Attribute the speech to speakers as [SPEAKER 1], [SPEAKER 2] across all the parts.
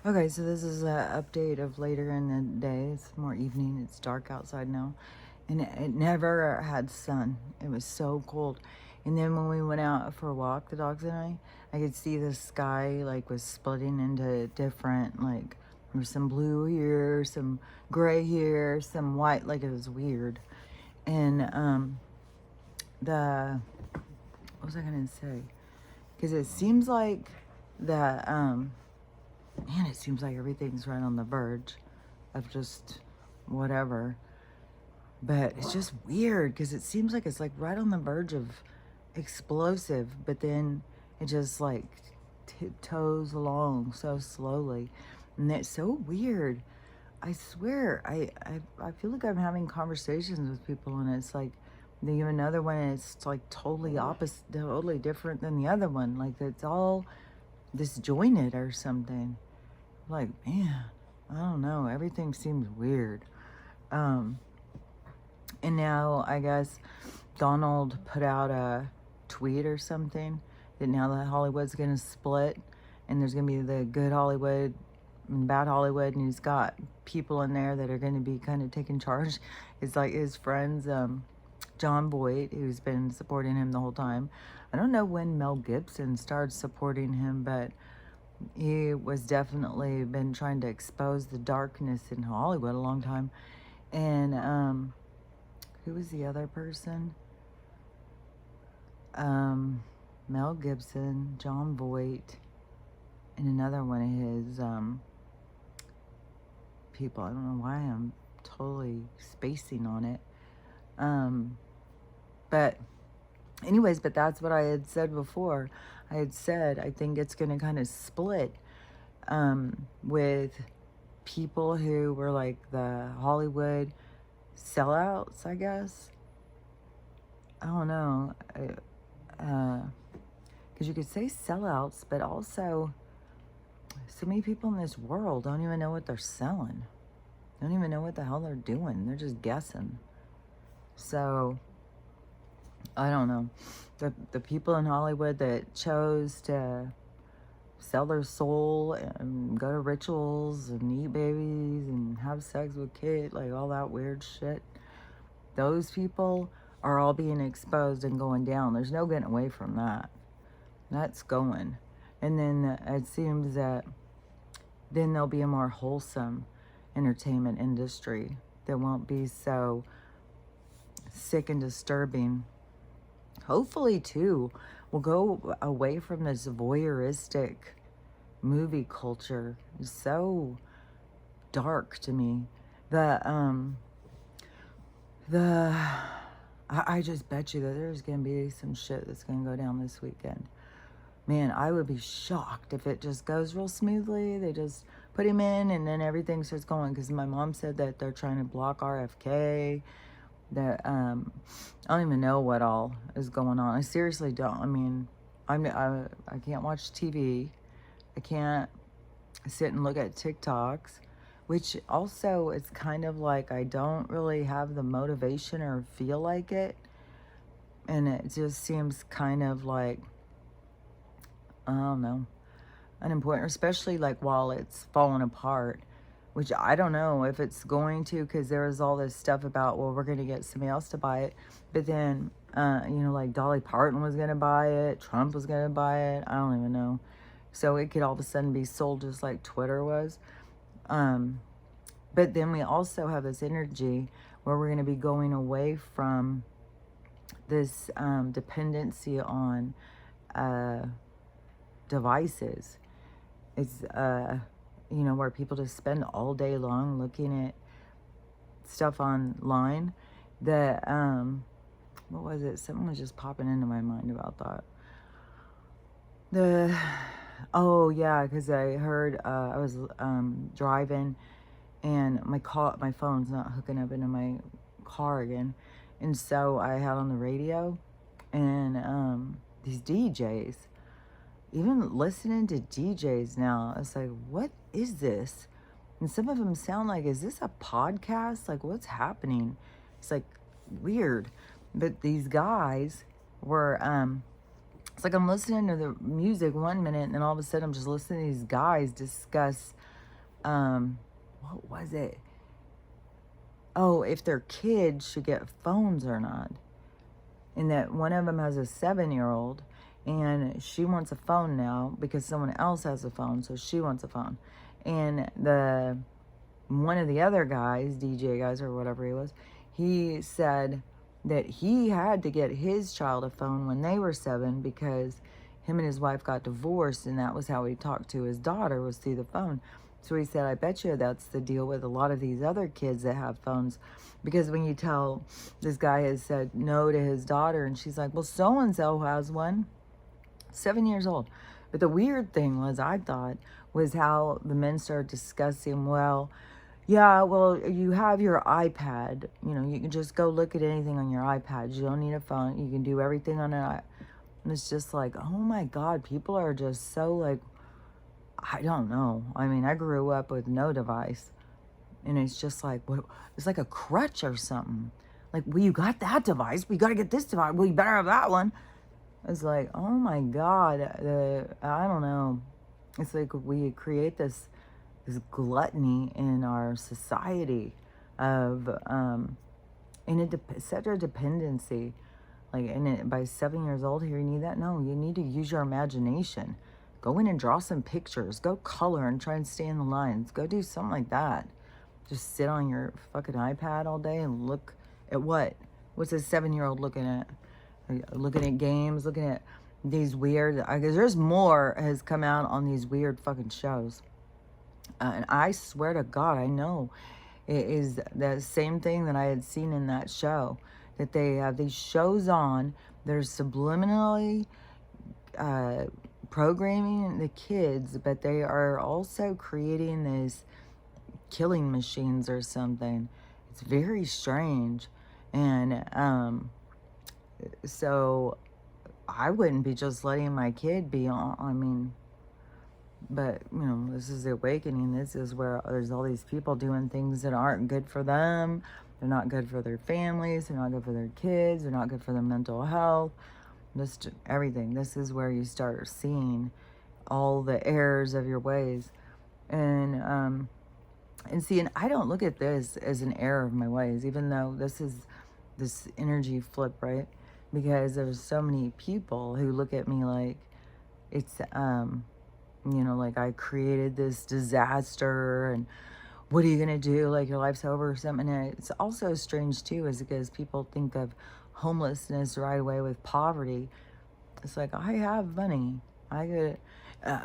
[SPEAKER 1] Okay, so this is an update of later in the day. It's more evening. It's dark outside now. And it never had sun. It was so cold. And then when we went out for a walk, the dogs and I could see the sky like was splitting into different, like, there was some blue here, some gray here, some white. Like, it was weird. And what was I gonna say? Because it seems like that man, it seems like everything's right on the verge of just whatever. But it's just weird because it seems like it's like right on the verge of explosive, but then it just like tiptoes along so slowly. And it's so weird. I swear, I feel like I'm having conversations with people, and it's like they give another one, and it's like totally opposite, totally different than the other one. Like it's all disjointed or something. Like, man, I don't know. Everything seems weird. Um, and now I guess Donald put out a tweet or something that now that Hollywood's going to split, and there's going to be the good Hollywood and bad Hollywood, and he's got people in there that are going to be kind of taking charge. It's like his friends, John Boyd, who's been supporting him the whole time. I don't know when Mel Gibson started supporting him, but he was definitely been trying to expose the darkness in Hollywood a long time. And who was the other person? Mel Gibson, John Voight, and another one of his people. I don't know why I'm totally spacing on it. But anyways, but that's what I had said before. I had said I think it's going to kind of split with people who were like the Hollywood sellouts, I guess. I don't know. Because you could say sellouts, but also so many people in this world don't even know what they're selling. Don't even know what the hell they're doing. They're just guessing. So I don't know. The people in Hollywood that chose to sell their soul and go to rituals and eat babies and have sex with kids, like all that weird shit, those people are all being exposed and going down. There's no getting away from that. That's going. And then it seems that then there'll be a more wholesome entertainment industry that won't be so sick and disturbing. Hopefully, too, we'll go away from this voyeuristic movie culture. It's so dark to me. I just bet you that there's gonna be some shit that's gonna go down this weekend. Man, I would be shocked if it just goes real smoothly. They just put him in and then everything starts going. Because my mom said that they're trying to block RFK. That I don't even know what all is going on. I seriously don't. I mean, I can't watch TV. I can't sit and look at TikToks, which also it's kind of like I don't really have the motivation or feel like it. And it just seems kind of like, I don't know, unimportant, especially like while it's falling apart, which I don't know if it's going to, because there was all this stuff about, well, we're going to get somebody else to buy it. But then, like Dolly Parton was going to buy it. Trump was going to buy it. I don't even know. So it could all of a sudden be sold just like Twitter was. But then we also have this energy where we're going to be going away from this dependency on devices. It's where people just spend all day long looking at stuff online. That what was it? Something was just popping into my mind about that. Oh yeah, because I heard I was driving, and my phone's not hooking up into my car again, and so I had on the radio, and these DJs. Even listening to DJs now, it's like, what is this? And some of them sound like, is this a podcast? Like, what's happening? It's like weird. But these guys were It's like I'm listening to the music one minute, and then all of a sudden I'm just listening to these guys discuss, what was it? Oh, if their kids should get phones or not. And that one of them has a 7-year-old, and she wants a phone now because someone else has a phone, so she wants a phone. And one of the other guys, DJ guys or whatever he was, he said that he had to get his child a phone when they were 7 because him and his wife got divorced, and that was how he talked to his daughter, was through the phone. So he said, I bet you that's the deal with a lot of these other kids that have phones. Because when you tell, this guy has said no to his daughter, and she's like, well, so-and-so has one, 7 years old. But the weird thing was, I thought, was how the men started discussing, well, yeah, well, you have your iPad. You know, you can just go look at anything on your iPad. You don't need a phone. You can do everything on an iPad. And it's just like, oh my God, people are just so like, I don't know. I mean, I grew up with no device. And it's just like, what? It's like a crutch or something. Like, well, you got that device. We got to get this device. Well, you better have that one. It's like, oh my God. I don't know. It's like we create this gluttony in our society of such a dependency. Like, and by 7 years old, here, you need that? No, you need to use your imagination. Go in and draw some pictures. Go color and try and stay in the lines. Go do something like that. Just sit on your fucking iPad all day and look at what? What's a 7-year-old looking at? Looking at games, looking at these weird, because there's more has come out on these weird fucking shows. And I swear to God, I know it is the same thing that I had seen in that show. That they have these shows on, they're subliminally programming the kids, but they are also creating these killing machines or something. It's very strange. And so I wouldn't be just letting my kid be on, I mean, but, you know, this is the awakening. This is where there's all these people doing things that aren't good for them. They're not good for their families. They're not good for their kids. They're not good for their mental health. Just everything. This is where you start seeing all the errors of your ways. And see, and I don't look at this as an error of my ways, even though this is this energy flip, right? Because there's so many people who look at me like it's, you know, like I created this disaster and what are you going to do? Like your life's over or something. And it's also strange too, is because people think of homelessness right away with poverty. It's like, I have money. I could,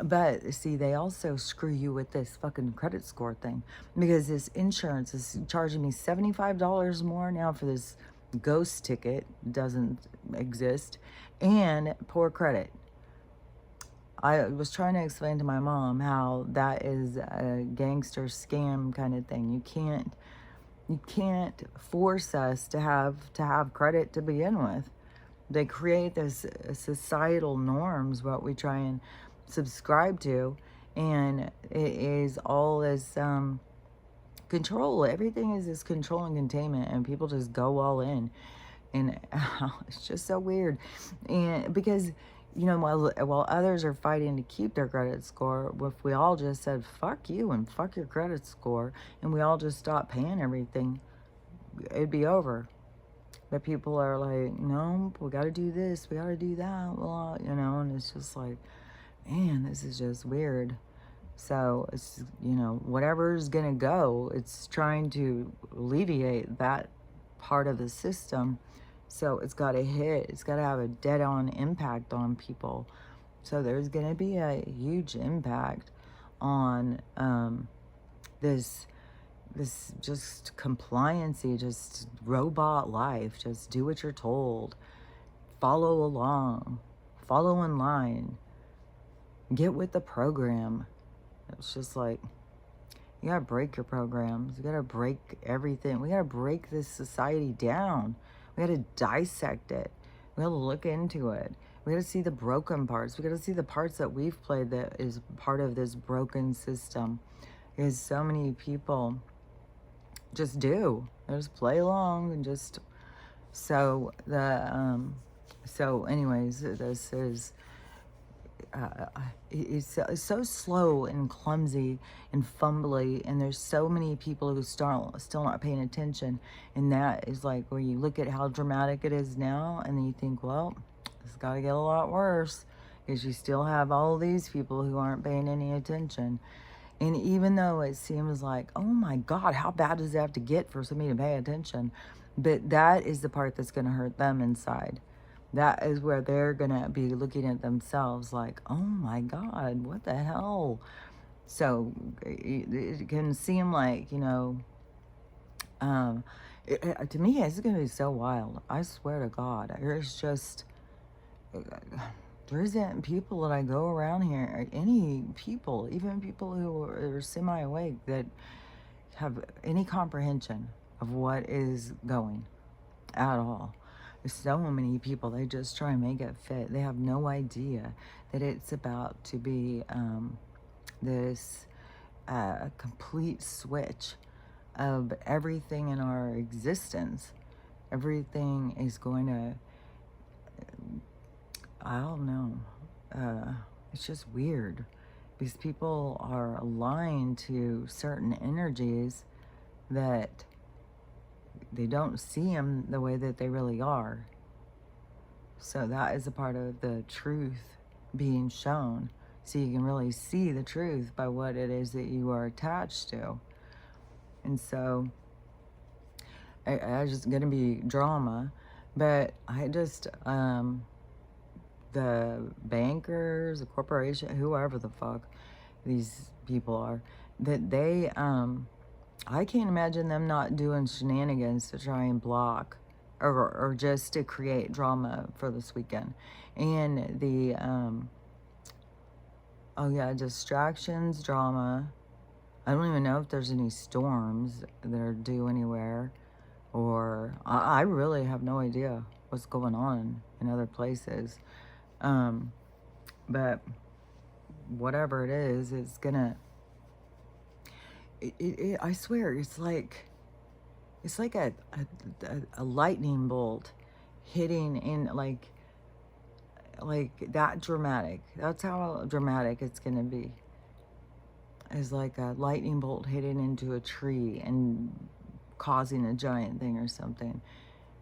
[SPEAKER 1] but see, they also screw you with this fucking credit score thing because this insurance is charging me $75 more now for this ghost ticket, doesn't exist, and poor credit. I was trying to explain to my mom how that is a gangster scam kind of thing. You can't force us to have credit to begin with. They create this societal norms, what we try and subscribe to, and it is all this control. Everything is this control and containment, and people just go all in, and it's just so weird. And because, you know, while others are fighting to keep their credit score, if we all just said fuck you and fuck your credit score, and we all just stopped paying everything, it'd be over. But people are like, no, we got to do this, we got to do that, blah, you know, and it's just like, man, this is just weird. So it's, you know, whatever's going to go, it's trying to alleviate that part of the system. So it's got to hit, it's got to have a dead-on impact on people. So there's going to be a huge impact on this just compliancy, just robot life. Just do what you're told. Follow along. Follow in line. Get with the program. It's just like, you gotta break your programs. You gotta break everything. We gotta break this society down. We gotta dissect it. We gotta look into it. We gotta see the broken parts. We gotta see the parts that we've played that is part of this broken system. Because so many people just do. They just play along and just... So the So anyways, this is it's so slow and clumsy and fumbly, and there's so many people who still not paying attention, and that is like where you look at how dramatic it is now, and then you think, well, it's got to get a lot worse, because you still have all these people who aren't paying any attention. And even though it seems like, oh my God, how bad does it have to get for somebody to pay attention? But that is the part that's going to hurt them inside. That is where they're going to be looking at themselves like, oh my God, what the hell? So it can seem like, um, to me, it's going to be so wild. I swear to God, there's just, there isn't people that I go around here, any people, even people who are semi-awake, that have any comprehension of what is going at all. There's so many people, they just try and make it fit. They have no idea that it's about to be this complete switch of everything in our existence. Everything is going to, I don't know, it's just weird, because people are aligned to certain energies that they don't see them the way that they really are. So that is a part of the truth being shown. So you can really see the truth by what it is that you are attached to. And so I just going to be drama, but I just, the bankers, the corporation, whoever the fuck these people are, that they, I can't imagine them not doing shenanigans to try and block or just to create drama for this weekend. And the, oh yeah, distractions, drama. I don't even know if there's any storms that are due anywhere, or I really have no idea what's going on in other places. But whatever it is, it's gonna, I swear, it's like a lightning bolt hitting in, like that dramatic. That's how dramatic it's gonna be. Is like a lightning bolt hitting into a tree and causing a giant thing or something.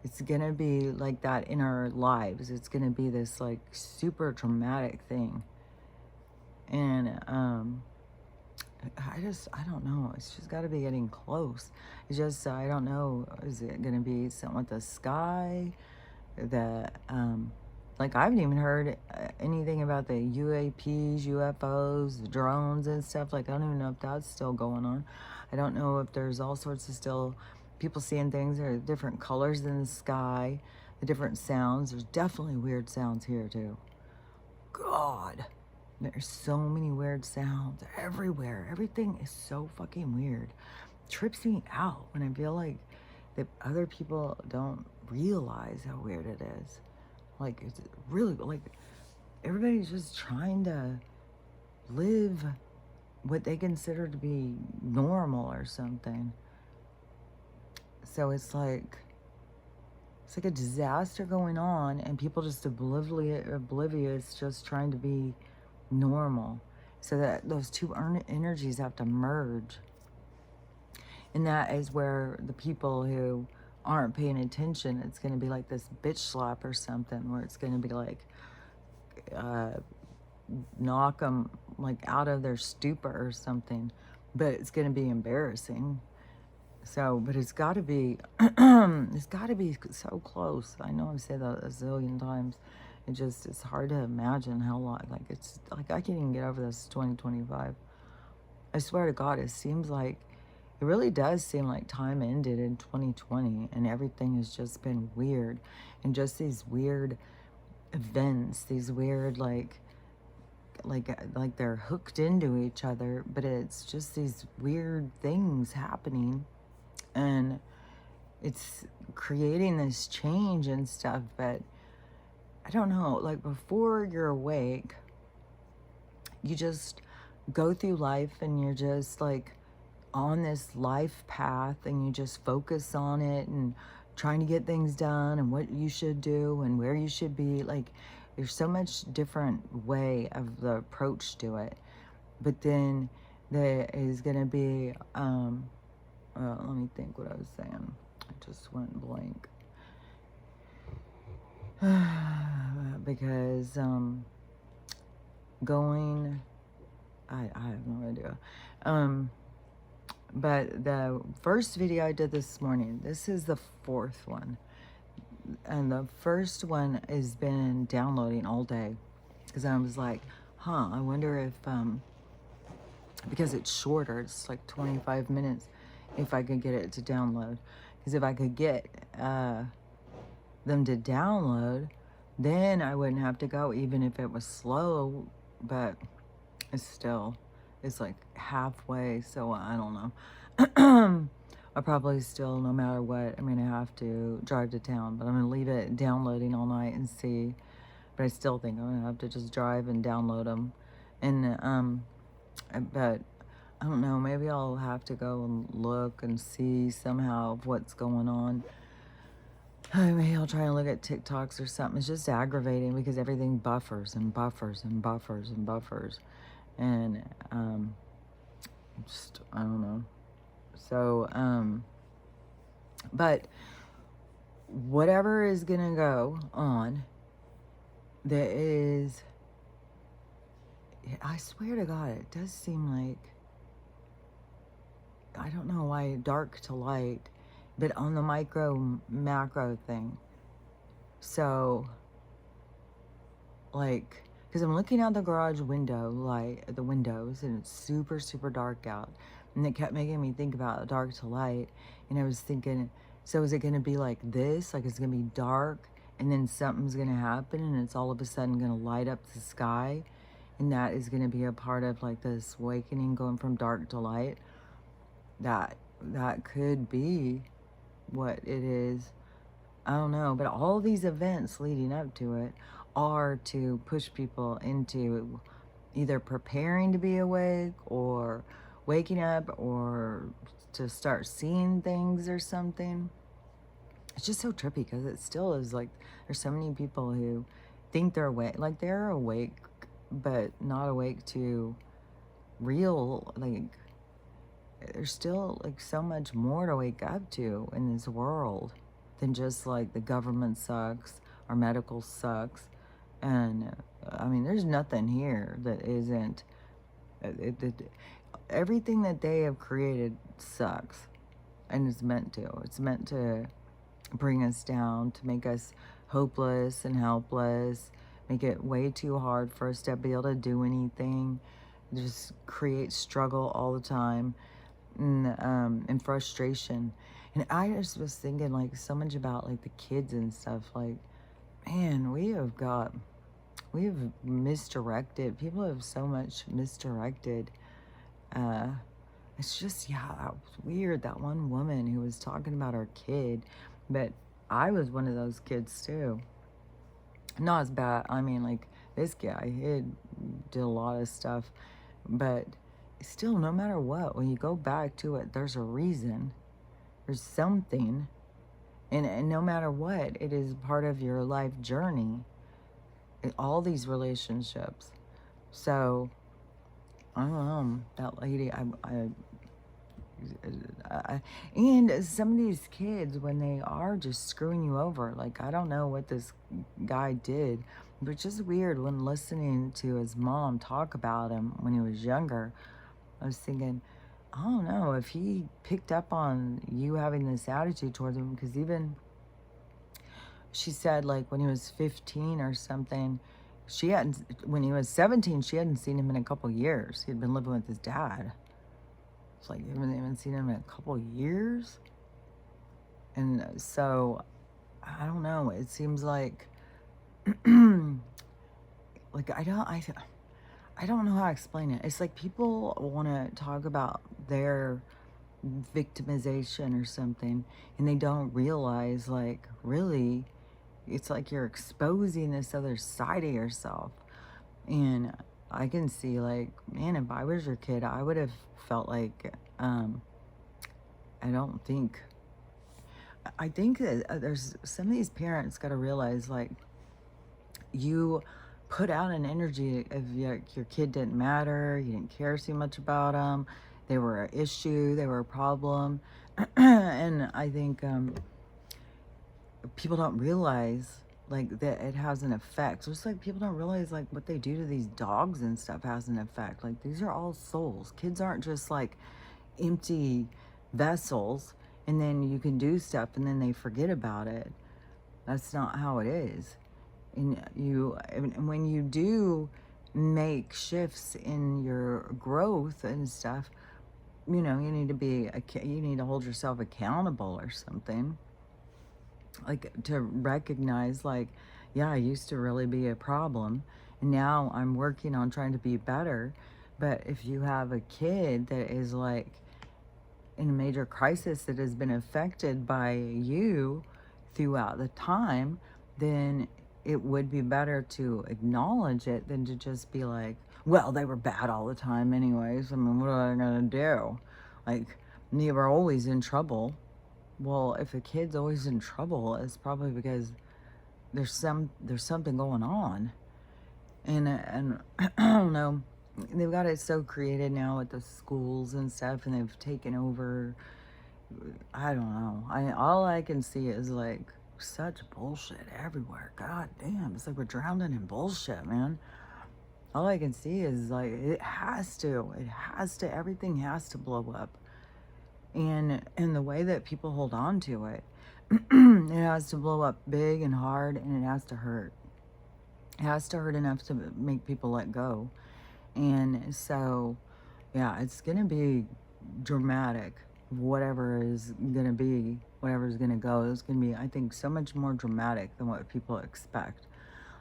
[SPEAKER 1] It's gonna be like that in our lives. It's gonna be this like super dramatic thing. And I don't know. It's just got to be getting close. It's just, I don't know. Is it going to be something with the sky? Like, I haven't even heard anything about the UAPs, UFOs, drones and stuff. Like, I don't even know if that's still going on. I don't know if there's all sorts of still people seeing things that are different colors in the sky, the different sounds. There's definitely weird sounds here, too. God. There's so many weird sounds everywhere. Everything is so fucking weird. It trips me out when I feel like that other people don't realize how weird it is. Like, it's really, like, everybody's just trying to live what they consider to be normal or something. So it's like a disaster going on, and people just oblivious, just trying to be normal, so that those two energies have to merge. And that is where the people who aren't paying attention, it's going to be like this bitch slap or something, where it's going to be like knock them like out of their stupor or something, but it's going to be embarrassing. So, but it's got to be it's got to be so close. I know I've said that a zillion times. It's hard to imagine how long, like, it's like I can't even get over this 2025. I swear to God, it seems like, it really does seem like time ended in 2020, and everything has just been weird, and just these weird events, these weird, like they're hooked into each other, but it's just these weird things happening, and it's creating this change and stuff. But I don't know, like, before you're awake, you just go through life and you're just like on this life path, and you just focus on it, and trying to get things done and what you should do and where you should be. Like, there's so much different way of the approach to it. But then there is going to be, let me think what I was saying. I just went blank. Because, going, I have no idea. But the first video I did this morning, this is the fourth one. And the first one has been downloading all day. Because I was like, I wonder if, because it's shorter, it's like 25 minutes, if I could get it to download. Because if I could get them to download, then I wouldn't have to go, even if it was slow. But it's like halfway, so I don't know. I'll probably still, no matter what, I'm gonna have to drive to town, but I'm gonna leave it downloading all night and see. But I still think I'm gonna have to just drive and download them. And but I don't know, maybe I'll have to go and look and see somehow what's going on. Maybe I'll try and look at TikToks or something. It's just aggravating because everything buffers and buffers and buffers and buffers. And just, I don't know. So, but whatever is gonna go on, there is, I swear to God, it does seem like, I don't know why, dark to light, but on the micro macro thing. So, like, because I'm looking out the garage window, like the windows, and it's super, super dark out. And it kept making me think about dark to light. And I was thinking, so is it going to be like this? Like, it's going to be dark, and then something's going to happen, and it's all of a sudden going to light up the sky. And that is going to be a part of, like, this awakening going from dark to light. That could be what it is. I don't know. But all these events leading up to it are to push people into either preparing to be awake or waking up or to start seeing things or something. It's just so trippy because it still is like there's so many people who think they're awake, like they're awake, but not awake to real, like there's still like so much more to wake up to in this world than just like the government sucks, our medical sucks. And I mean, there's nothing here that isn't, everything that they have created sucks. And it's meant to. It's meant to bring us down, to make us hopeless and helpless, make it way too hard for us to be able to do anything, just create struggle all the time, and frustration. And I just was thinking like so much about like the kids and stuff. Like, man, we have misdirected. People have so much misdirected. It's just, yeah, that was weird. That one woman who was talking about her kid, but I was one of those kids too. Not as bad. I mean, like this guy, he did a lot of stuff, but still, no matter what, when you go back to it, there's a reason. There's something. And no matter what, it is part of your life journey. All these relationships. So, I don't know. That lady, and some of these kids, when they are just screwing you over, like, I don't know what this guy did, but it's just weird when listening to his mom talk about him when he was younger. I was thinking, I don't know if he picked up on you having this attitude towards him, because even she said, like, when he was 15 or something, when he was 17, she hadn't seen him in a couple years. He had been living with his dad. It's like, you haven't seen him in a couple years? And so, I don't know. It seems like, like, I don't know how to explain it. It's like people want to talk about their victimization or something, and they don't realize, like, really, it's like you're exposing this other side of yourself. And I can see, like, man, if I was your kid, I would have felt like, I don't think, I think that there's some of these parents got to realize, like, you put out an energy of your kid didn't matter, you didn't care too much about them, they were an issue, they were a problem. And I think people don't realize like that it has an effect. Just like people don't realize like what they do to these dogs and stuff has an effect. Like these are all souls. Kids aren't just like empty vessels and then you can do stuff and then they forget about it. That's not how it is. And when you do make shifts in your growth and stuff, you know, you need to hold yourself accountable or something, like to recognize like, yeah, I used to really be a problem and now I'm working on trying to be better. But if you have a kid that is like in a major crisis that has been affected by you throughout the time, then it would be better to acknowledge it than to just be like, well, they were bad all the time anyways. I mean, what am I going to do? Like, they were always in trouble. Well, if a kid's always in trouble, it's probably because there's something going on. And I don't know, they've got it so created now with the schools and stuff, and they've taken over. I don't know. All I can see is like such bullshit everywhere. God damn, it's like we're drowning in bullshit, man. All I can see is like it has to, everything has to blow up, and the way that people hold on to it, it has to blow up big and hard, and it has to hurt. It has to hurt enough to make people let go. And so, yeah, it's going to be dramatic. Whatever is going to be, whatever is going to go, it's going to be, I think, so much more dramatic than what people expect.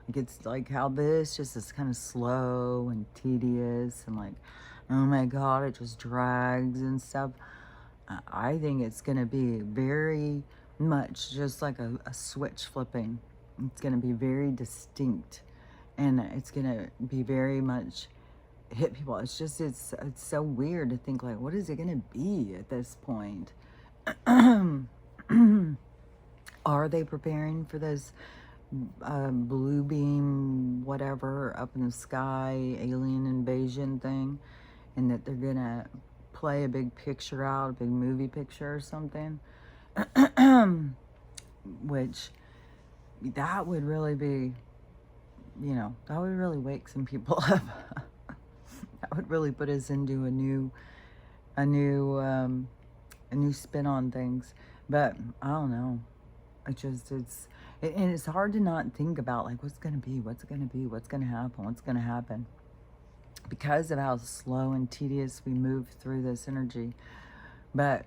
[SPEAKER 1] Like, it's like how this just is kind of slow and tedious and like, oh my God, it just drags and stuff. I think it's going to be very much just like a switch flipping. It's going to be very distinct, and it's going to be very much hit people. It's just, it's so weird to think like, what is it going to be at this point? Are they preparing for this blue beam, whatever, up in the sky, alien invasion thing, and that they're going to play a big picture out, a big movie picture or something? Which, that would really be, you know, that would really wake some people up. That would really put us into a new spin on things. But I don't know. And it's hard to not think about like what's gonna be, what's gonna happen, because of how slow and tedious we move through this energy. But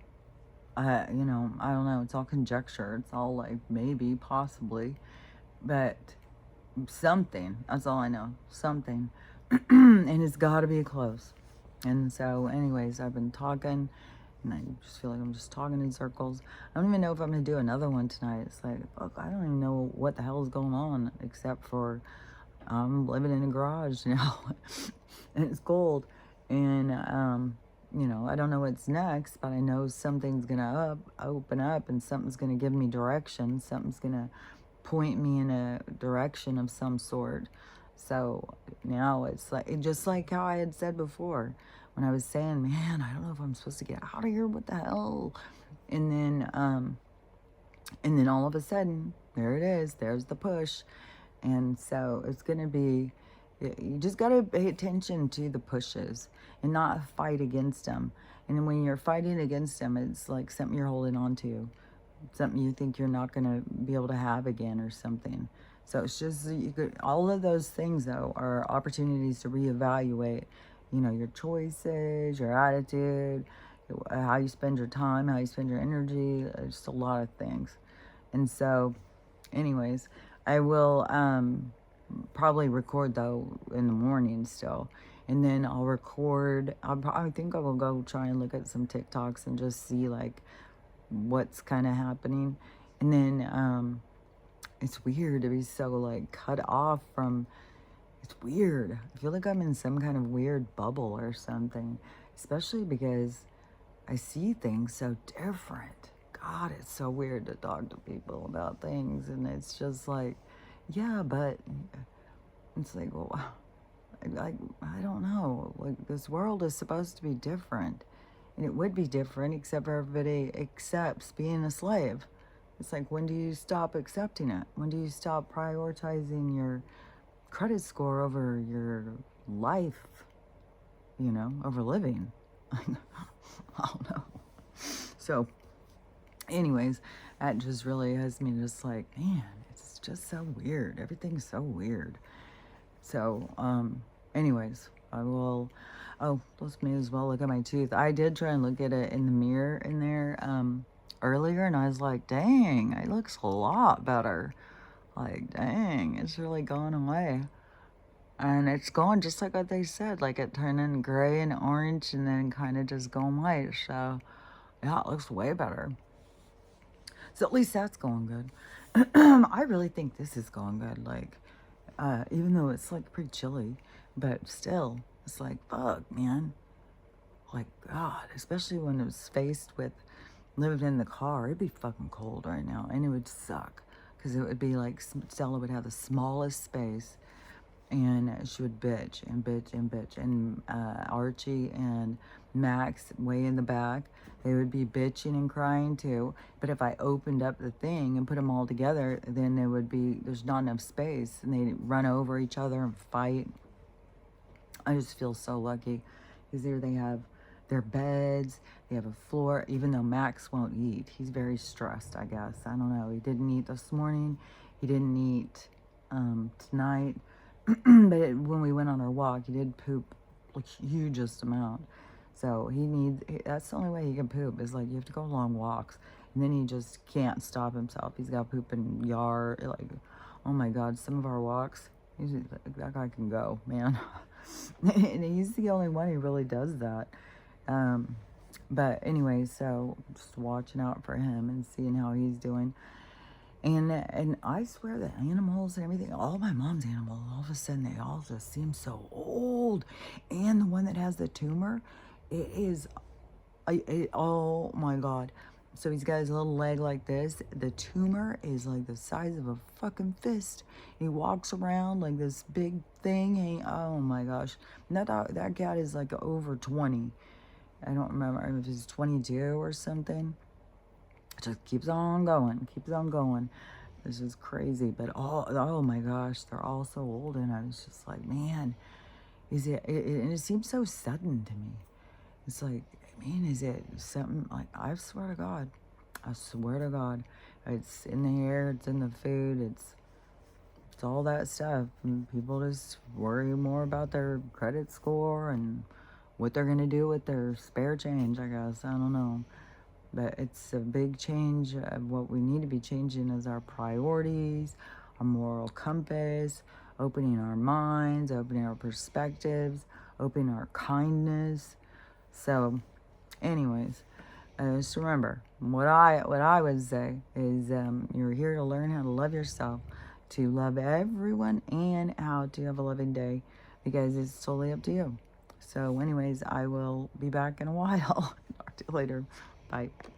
[SPEAKER 1] you know, I don't know. It's all conjecture. It's all like maybe, possibly, but something. That's all I know. Something, and it's got to be close. And so, anyways, I've been talking, and I just feel like I'm just talking in circles. I don't even know if I'm gonna do another one tonight. It's like, look, I don't even know what the hell is going on, except for I'm living in a garage now, and it's cold, and you know, I don't know what's next, but I know something's gonna open up, and something's gonna give me direction. Something's gonna point me in a direction of some sort. So now it's like, just like how I had said before, when I was saying, man, I don't know if I'm supposed to get out of here. What the hell? And then all of a sudden, there it is. There's the push. And so it's gonna be, you just got to pay attention to the pushes and not fight against them. And when you're fighting against them, it's like something you're holding on to, something you think you're not going to be able to have again or something. So it's just, all of those things, though, are opportunities to reevaluate, you know, your choices, your attitude, how you spend your time, how you spend your energy, just a lot of things. And so, anyways, I will probably record though in the morning still, and then I'll record. I think I will go try and look at some TikToks and just see like what's kind of happening. And then it's weird to be so like cut off from. It's weird. I feel like I'm in some kind of weird bubble or something, especially because I see things so different. God, it's so weird to talk to people about things. And it's just like, yeah, but it's like, well, I don't know. Like, this world is supposed to be different. And it would be different, except for everybody accepts being a slave. It's like, when do you stop accepting it? When do you stop prioritizing your credit score over your life, over living? I don't know. So, anyways, that just really has me just like, man, it's just so weird. Everything's so weird. So, anyways, I will, oh, let's may as well look at my tooth. I did try and look at it in the mirror in there, earlier, and I was like, dang, it looks a lot better. Like, dang, it's really gone away. And it's gone just like what they said, like it turning gray and orange and then kind of just going white. So, yeah, it looks way better. So at least that's going good. I really think this is going good. Like, even though it's like pretty chilly, but still, it's like, fuck, man. Like, God, especially when it was faced with living in the car, it'd be fucking cold right now, and it would suck because it would be like Stella would have the smallest space, and she would bitch and bitch and bitch, and Archie and Max way in the back, they would be bitching and crying too. But if I opened up the thing and put them all together, then it would be, there's not enough space, and they'd run over each other and fight. I just feel so lucky because there they have their beds, they have a floor, even though Max won't eat. He's very stressed, I guess. I don't know. He didn't eat this morning. He didn't eat tonight. But when we went on our walk, he did poop like hugest amount. So that's the only way he can poop is like you have to go long walks. And then he just can't stop himself. He's got poop in yard. Like, oh my God, some of our walks, that guy can go, man. And he's the only one who really does that. But anyway, so just watching out for him and seeing how he's doing. And I swear the animals and everything, all my mom's animals, all of a sudden they all just seem so old. And the one that has the tumor, it is, oh my God. So he's got his little leg like this. The tumor is like the size of a fucking fist. He walks around like this big thing. Oh my gosh. And that cat is like over 20. I don't remember if it's 22 or something. It just keeps on going, keeps on going. This is crazy. But oh my gosh, they're all so old. And I was just like, man, and it seems so sudden to me. It's like, man, is it something like, I swear to God, it's in the air, it's in the food, it's all that stuff. And people just worry more about their credit score and what they're going to do with their spare change, I guess. I don't know. But it's a big change. What we need to be changing is our priorities, our moral compass, opening our minds, opening our perspectives, opening our kindness. So, anyways, just remember, what I would say is you're here to learn how to love yourself, to love everyone, and how to have a loving day, because it's totally up to you. So anyways, I will be back in a while. Talk to you later. Bye.